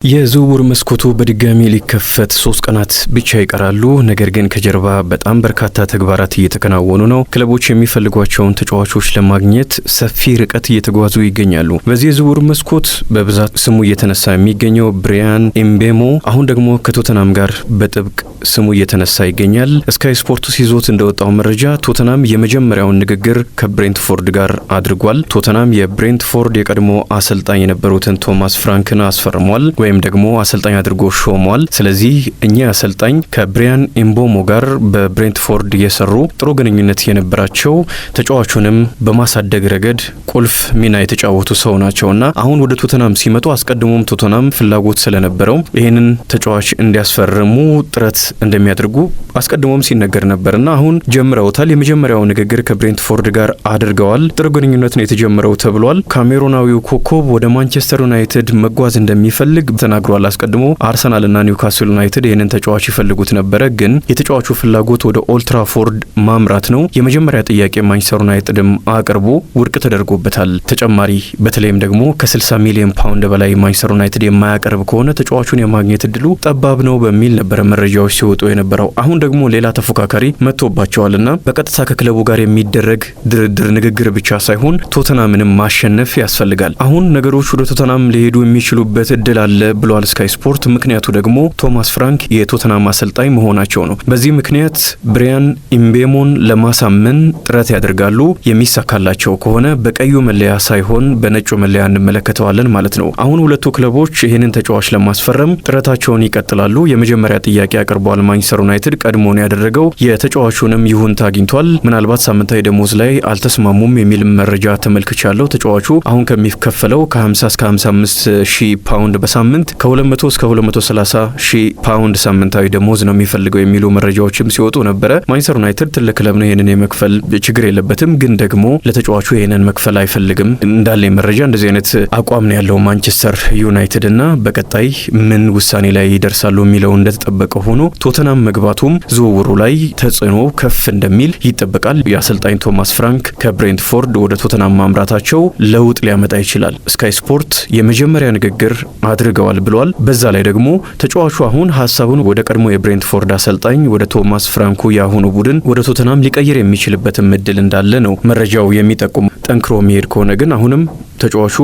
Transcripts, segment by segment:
የዝውውር መስኮቱ በድጋሚ ሊከፈት 3 ቀናት ብቻ ይቀራሉ። ነገር ግን ከጀርባ በጣም በርካታ ተግባራት እየተከናወኑ ነው። ክለቦች የሚፈልጓቸውን ተጫዋቾች ለማግኘት ሰፊ ርቀት እየተጓዙ ይገኛሉ። በዚህ የዝውውር መስኮት በብዛት ስሙ እየተነሳ የሚገኘው ብሪያን ኤምቤሞ አሁን ደግሞ ከቶተናም ጋር በጥብቅ ስሙ እየተነሳ ይገኛል። ስካይ ስፖርትስ ይዞት እንደወጣው መረጃ ቶተናም የመጀመሪያውን ንግግር ከብሬንትፎርድ ጋር አድርጓል። ቶተናም የብሬንትፎርድ የቀድሞ አሰልጣኝ የነበሩትን ቶማስ ፍራንክን አስፈርሟል ወይም ደግሞ አሰልጣኝ አድርጎ ሾሟል። ስለዚህ እኛ አሰልጣኝ ከብሪያን ኤምቤሞ ጋር በብሬንትፎርድ የሰሩ ጥሩ ግንኙነት የነበራቸው ተጫዋቹንም በማሳደግ ረገድ ቁልፍ ሚና የተጫወቱ ሰው ናቸውና አሁን ወደ ቶተናም ሲመጡ አስቀድሞም ቶተናም ፍላጎት ስለነበረው ይህንን ተጫዋች እንዲያስፈርሙ ጥረት እንደሚያደርጉ አስቀድሞም ሲነገር ነበርና አሁን ጀምረውታል። የመጀመሪያው ንግግር ከብሬንትፎርድ ጋር አድርገዋል። ጥሩ ግንኙነት ነው የተጀመረው ተብሏል። ካሜሩናዊው ኮከብ ወደ ማንቸስተር ዩናይትድ መጓዝ እንደሚፈልግ ተናግሯል። አስቀድሞ አርሰናልና ኒውካስል ዩናይትድ ይህንን ተጫዋች ይፈልጉት ነበረ፣ ግን የተጫዋቹ ፍላጎት ወደ ኦልድ ትራፎርድ ማምራት ነው። የመጀመሪያ ጥያቄ ማንቸስተር ዩናይትድም አቅርቦ ውድቅ ተደርጎበታል። ተጨማሪ በተለይም ደግሞ ከ60 ሚሊዮን ፓውንድ በላይ ማንቸስተር ዩናይትድ የማያቀርብ ከሆነ ተጫዋቹን የማግኘት እድሉ ጠባብ ነው በሚል ነበረ መረጃዎች ሲወጡ የነበረው። አሁን ደግሞ ሌላ ተፎካካሪ መጥቶባቸዋልና በቀጥታ ከክለቡ ጋር የሚደረግ ድርድር ንግግር ብቻ ሳይሆን ቶተናምንም ማሸነፍ ያስፈልጋል። አሁን ነገሮች ወደ ቶተናም ሊሄዱ የሚችሉበት እድል አለ ብሏል ስካይ ስፖርት። ምክንያቱ ደግሞ ቶማስ ፍራንክ የቶተናም አሰልጣኝ መሆናቸው ነው። በዚህ ምክንያት ብሪያን ኤምቤሞን ለማሳመን ጥረት ያደርጋሉ። የሚሳካላቸው ከሆነ በቀዩ መለያ ሳይሆን በነጩ መለያ እንመለከተዋለን ማለት ነው። አሁን ሁለቱ ክለቦች ይህንን ተጫዋች ለማስፈረም ጥረታቸውን ይቀጥላሉ። የመጀመሪያ ጥያቄ አቅርቧል ማንቸስተር ዩናይትድ ቀድሞ ነው ያደረገው። የተጫዋቹንም ይሁንታ አግኝቷል። ምናልባት ሳምንታዊ ደሞዝ ላይ አልተስማሙም የሚል መረጃ ተመልክቻለሁ። ተጫዋቹ አሁን ከሚከፈለው ከ50 እስከ 55 ሺህ ፓውንድ በሳምንት ከ200 እስከ 230 ሺህ ፓውንድ ሳምንታዊ ደሞዝ ነው የሚፈልገው የሚሉ መረጃዎችም ሲወጡ ነበረ። ማንቸስተር ዩናይትድ ትልቅ ክለብ ነው፣ ይህንን የመክፈል ችግር የለበትም። ግን ደግሞ ለተጫዋቹ ይህንን መክፈል አይፈልግም። እንዳለኝ መረጃ እንደዚህ አይነት አቋም ነው ያለው ማንቸስተር ዩናይትድ እና በቀጣይ ምን ውሳኔ ላይ ይደርሳሉ የሚለው እንደተጠበቀ ሆኖ ቶተናም መግባቱም ዝውውሩ ላይ ተጽዕኖ ከፍ እንደሚል ይጠበቃል። የአሰልጣኝ ቶማስ ፍራንክ ከብሬንትፎርድ ወደ ቶተናም ማምራታቸው ለውጥ ሊያመጣ ይችላል። ስካይ ስፖርት የመጀመሪያ ንግግር አድርገዋል ብሏል። በዛ ላይ ደግሞ ተጫዋቹ አሁን ሀሳቡን ወደ ቀድሞ የብሬንትፎርድ አሰልጣኝ ወደ ቶማስ ፍራንኩ ያሁኑ ቡድን ወደ ቶተናም ሊቀይር የሚችልበትም እድል እንዳለ ነው መረጃው የሚጠቁም። ጠንክሮ የሚሄድ ከሆነ ግን አሁንም ተጫዋቹ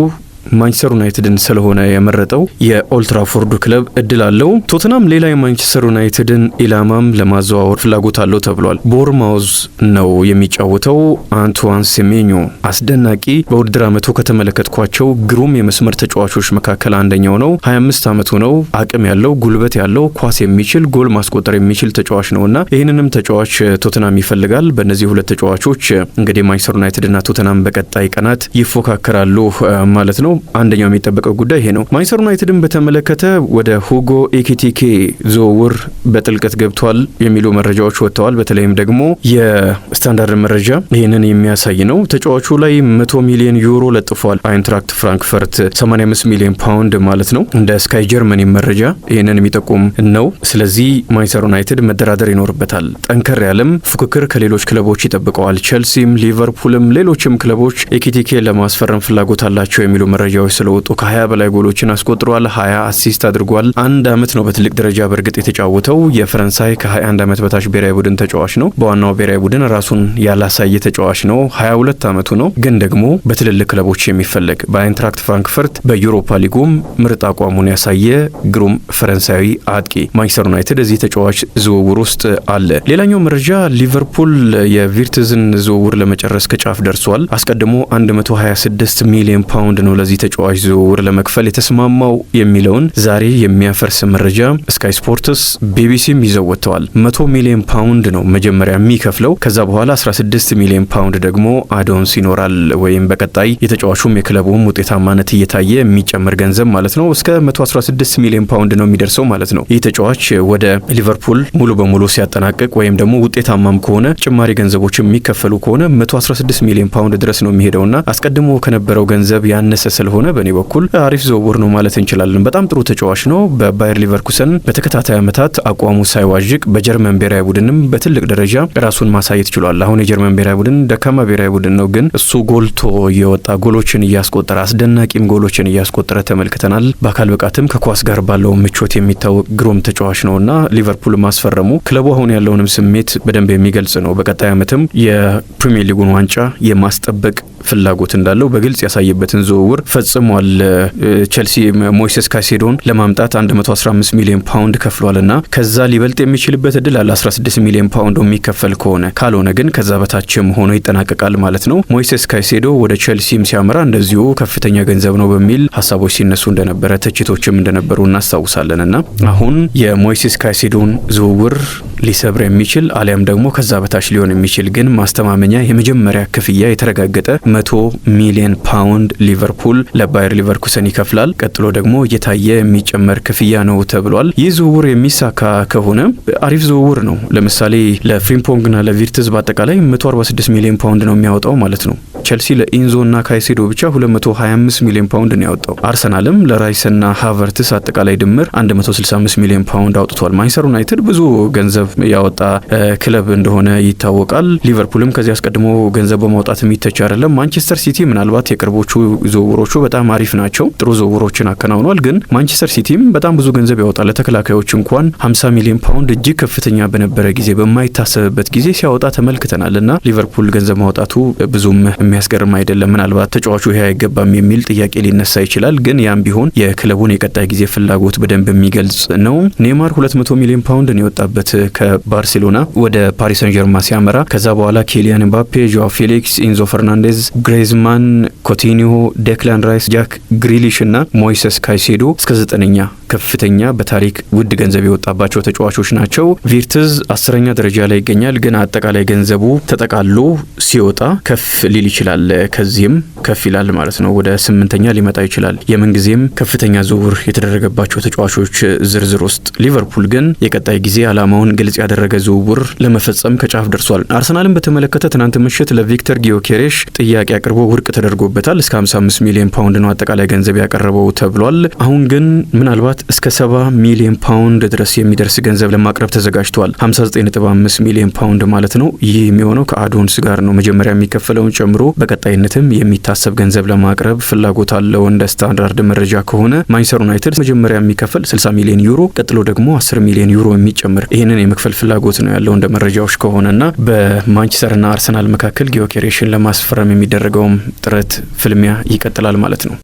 ማንቸስተር ዩናይትድን ስለሆነ የመረጠው የኦልድ ትራፎርዱ ክለብ እድል አለው። ቶተናም ሌላ የማንቸስተር ዩናይትድን ኢላማም ለማዘዋወር ፍላጎት አለው ተብሏል። ቦርማውዝ ነው የሚጫወተው አንቷን ሴሜኞ አስደናቂ በውድድር ዓመቱ ከተመለከትኳቸው ግሩም የመስመር ተጫዋቾች መካከል አንደኛው ነው። 25 ዓመቱ ነው። አቅም ያለው ጉልበት ያለው ኳስ የሚችል ጎል ማስቆጠር የሚችል ተጫዋች ነውና ይህንንም ተጫዋች ቶተናም ይፈልጋል። በእነዚህ ሁለት ተጫዋቾች እንግዲህ ማንቸስተር ዩናይትድና ቶተናም በቀጣይ ቀናት ይፎካከራሉ ማለት ነው። አንደኛው የሚጠበቀው ጉዳይ ይሄ ነው። ማንቸስተር ዩናይትድን በተመለከተ ወደ ሁጎ ኤኪቲኬ ዝውውር በጥልቀት ገብቷል የሚሉ መረጃዎች ወጥተዋል። በተለይም ደግሞ የስታንዳርድ መረጃ ይህንን የሚያሳይ ነው። ተጫዋቹ ላይ 100 ሚሊዮን ዩሮ ለጥፏል አይንትራክት ፍራንክፈርት 85 ሚሊዮን ፓውንድ ማለት ነው። እንደ ስካይ ጀርመኒ መረጃ ይህንን የሚጠቁም ነው። ስለዚህ ማንቸስተር ዩናይትድ መደራደር ይኖርበታል። ጠንከር ያለም ፉክክር ከሌሎች ክለቦች ይጠብቀዋል። ቼልሲም፣ ሊቨርፑልም ሌሎችም ክለቦች ኤኪቲኬ ለማስፈረም ፍላጎት አላቸው የሚሉ መረጃዎች ስለወጡ ከ20 በላይ ጎሎችን አስቆጥሯል። 20 አሲስት አድርጓል። አንድ አመት ነው በትልቅ ደረጃ በእርግጥ የተጫወተው። የፈረንሳይ ከ21 አመት በታች ብሔራዊ ቡድን ተጫዋች ነው። በዋናው ብሔራዊ ቡድን ራሱን ያላሳየ ተጫዋች ነው። 22 አመቱ ነው። ግን ደግሞ በትልልቅ ክለቦች የሚፈለግ በአይንትራክት ፍራንክፈርት በዩሮፓ ሊጉም ምርጥ አቋሙን ያሳየ ግሩም ፈረንሳዊ አጥቂ ማንቸስተር ዩናይትድ እዚህ ተጫዋች ዝውውር ውስጥ አለ። ሌላኛው መረጃ ሊቨርፑል የቪርትዝን ዝውውር ለመጨረስ ከጫፍ ደርሷል። አስቀድሞ 126 ሚሊዮን ፓውንድ ነው ለዚህ ተጫዋች ዝውውር ለመክፈል የተስማማው የሚለውን ዛሬ የሚያፈርስ መረጃ ስካይ ስፖርትስ ቢቢሲም ይዘው ወጥተዋል። 100 ሚሊዮን ፓውንድ ነው መጀመሪያ የሚከፍለው። ከዛ በኋላ 16 ሚሊዮን ፓውንድ ደግሞ አዶንስ ይኖራል። ወይም በቀጣይ የተጫዋቹም የክለቡም ውጤታማነት እየታየ የሚጨምር ገንዘብ ማለት ነው። እስከ 116 ሚሊዮን ፓውንድ ነው የሚደርሰው ማለት ነው። ይህ ተጫዋች ወደ ሊቨርፑል ሙሉ በሙሉ ሲያጠናቅቅ ወይም ደግሞ ውጤታማም ከሆነ ጭማሪ ገንዘቦች የሚከፈሉ ከሆነ 116 ሚሊዮን ፓውንድ ድረስ ነው የሚሄደውና አስቀድሞ ከነበረው ገንዘብ ያነሰ ስለሆነ በእኔ በኩል አሪፍ ዝውውር ነው ማለት እንችላለን። በጣም ጥሩ ተጫዋች ነው። በባየር ሊቨርኩሰን በተከታታይ ዓመታት አቋሙ ሳይዋዥቅ በጀርመን ብሔራዊ ቡድንም በትልቅ ደረጃ ራሱን ማሳየት ችሏል። አሁን የጀርመን ብሔራዊ ቡድን ደካማ ብሔራዊ ቡድን ነው፣ ግን እሱ ጎልቶ የወጣ ጎሎችን እያስቆጠረ አስደናቂም ጎሎችን እያስቆጠረ ተመልክተናል። በአካል ብቃትም ከኳስ ጋር ባለው ምቾት የሚታወቅ ግሩም ተጫዋች ነውና ሊቨርፑል ማስፈረሙ ክለቡ አሁን ያለውንም ስሜት በደንብ የሚገልጽ ነው። በቀጣይ ዓመትም የፕሪሚየር ሊጉን ዋንጫ የማስጠበቅ ፍላጎት እንዳለው በግልጽ ያሳየበትን ዝውውር ፈጽሟል። ቸልሲ ሞይሴስ ካይሴዶን ለማምጣት 115 ሚሊዮን ፓውንድ ከፍሏልና ከዛ ሊበልጥ የሚችልበት እድል አለ 16 ሚሊዮን ፓውንድ የሚከፈል ከሆነ፣ ካልሆነ ግን ከዛ በታችም ሆኖ ይጠናቀቃል ማለት ነው። ሞይሴስ ካይሴዶ ወደ ቸልሲም ሲያመራ እንደዚሁ ከፍተኛ ገንዘብ ነው በሚል ሀሳቦች ሲነሱ እንደነበረ ትችቶችም እንደነበሩ እናስታውሳለንና አሁን የሞይሴስ ካይሴዶን ዝውውር ሊሰብር የሚችል አሊያም ደግሞ ከዛ በታች ሊሆን የሚችል ግን ማስተማመኛ የመጀመሪያ ክፍያ የተረጋገጠ 100 ሚሊዮን ፓውንድ ሊቨርፑል ለባየር ሊቨርኩሰን ይከፍላል። ቀጥሎ ደግሞ እየታየ የሚጨመር ክፍያ ነው ተብሏል። ይህ ዝውውር የሚሳካ ከሆነ አሪፍ ዝውውር ነው። ለምሳሌ ለፍሪምፖንግና ለቪርትዝ በአጠቃላይ 146 ሚሊዮን ፓውንድ ነው የሚያወጣው ማለት ነው። ቸልሲ ለኢንዞና ካይሴዶ ብቻ 225 ሚሊዮን ፓውንድ ነው ያወጣው። አርሰናልም ለራይስና ሃቨርትስ አጠቃላይ ድምር 165 ሚሊዮን ፓውንድ አውጥቷል። ማንቸስተር ዩናይትድ ብዙ ገንዘብ ያወጣ ክለብ እንደሆነ ይታወቃል። ሊቨርፑልም ከዚህ አስቀድሞ ገንዘብ በማውጣት የሚተች አይደለም። ማንቸስተር ሲቲ ምናልባት የቅርቦቹ ዝውውሮቹ በጣም አሪፍ ናቸው፣ ጥሩ ዝውውሮችን አከናውኗል። ግን ማንቸስተር ሲቲም በጣም ብዙ ገንዘብ ያወጣል። ለተከላካዮች እንኳን 50 ሚሊዮን ፓውንድ እጅግ ከፍተኛ በነበረ ጊዜ በማይታሰብበት ጊዜ ሲያወጣ ተመልክተናልና ሊቨርፑል ገንዘብ ማውጣቱ ብዙም የሚያስገርም አይደለም። ምናልባት ተጫዋቹ ይሄ አይገባም የሚል ጥያቄ ሊነሳ ይችላል። ግን ያም ቢሆን የክለቡን የቀጣይ ጊዜ ፍላጎት በደንብ የሚገልጽ ነው። ኔይማር 200 ሚሊዮን ፓውንድ ነው የወጣበት ከባርሴሎና ወደ ፓሪስ ሰን ጀርማ ሲያመራ። ከዛ በኋላ ኬሊያን ኤምባፔ፣ ጆዋ ፌሊክስ፣ ኢንዞ ፈርናንዴዝ፣ ግሬዝማን፣ ኮቲኒሆ፣ ዴክላን ራይስ፣ ጃክ ግሪሊሽ እና ሞይሰስ ካይሴዶ እስከ 9ኛ ከፍተኛ በታሪክ ውድ ገንዘብ የወጣባቸው ተጫዋቾች ናቸው። ቪርትዝ 10ኛ ደረጃ ላይ ይገኛል። ግን አጠቃላይ ገንዘቡ ተጠቃሎ ሲወጣ ከፍ ሊል ይችላል። ከዚህም ከፍ ይላል ማለት ነው። ወደ 8ኛ ሊመጣ ይችላል። የምንጊዜም ከፍተኛ ዝውውር የተደረገባቸው ተጫዋቾች ዝርዝር ውስጥ። ሊቨርፑል ግን የቀጣይ ጊዜ አላማውን ግልጽ ያደረገ ዝውውር ለመፈጸም ከጫፍ ደርሷል። አርሰናልን በተመለከተ ትናንት ምሽት ለቪክተር ጊዮኬሬሽ ጥያቄ አቅርቦ ውድቅ ተደርጎበታል። እስከ 55 ሚሊዮን ፓውንድ ነው አጠቃላይ ገንዘብ ያቀረበው ተብሏል። አሁን ግን ምናልባት እስከ 70 ሚሊዮን ፓውንድ ድረስ የሚደርስ ገንዘብ ለማቅረብ ተዘጋጅቷል። 59.5 ሚሊዮን ፓውንድ ማለት ነው። ይህ የሚሆነው ከአዶንስ ጋር ነው። መጀመሪያ የሚከፈለውን ጨምሮ በቀጣይነትም የሚታሰብ ገንዘብ ለማቅረብ ፍላጎት አለው። እንደ ስታንዳርድ መረጃ ከሆነ ማንቸስተር ዩናይትድ መጀመሪያ የሚከፈል 60 ሚሊዮን ዩሮ፣ ቀጥሎ ደግሞ 10 ሚሊዮን ዩሮ የሚጨምር ይህንን የመክፈል ፍላጎት ነው ያለው እንደ መረጃዎች ከሆነና በማንቸስተርና አርሰናል መካከል ጊዮኬሬሽን ለማስፈረም የሚደረገውም ጥረት ፍልሚያ ይቀጥላል ማለት ነው።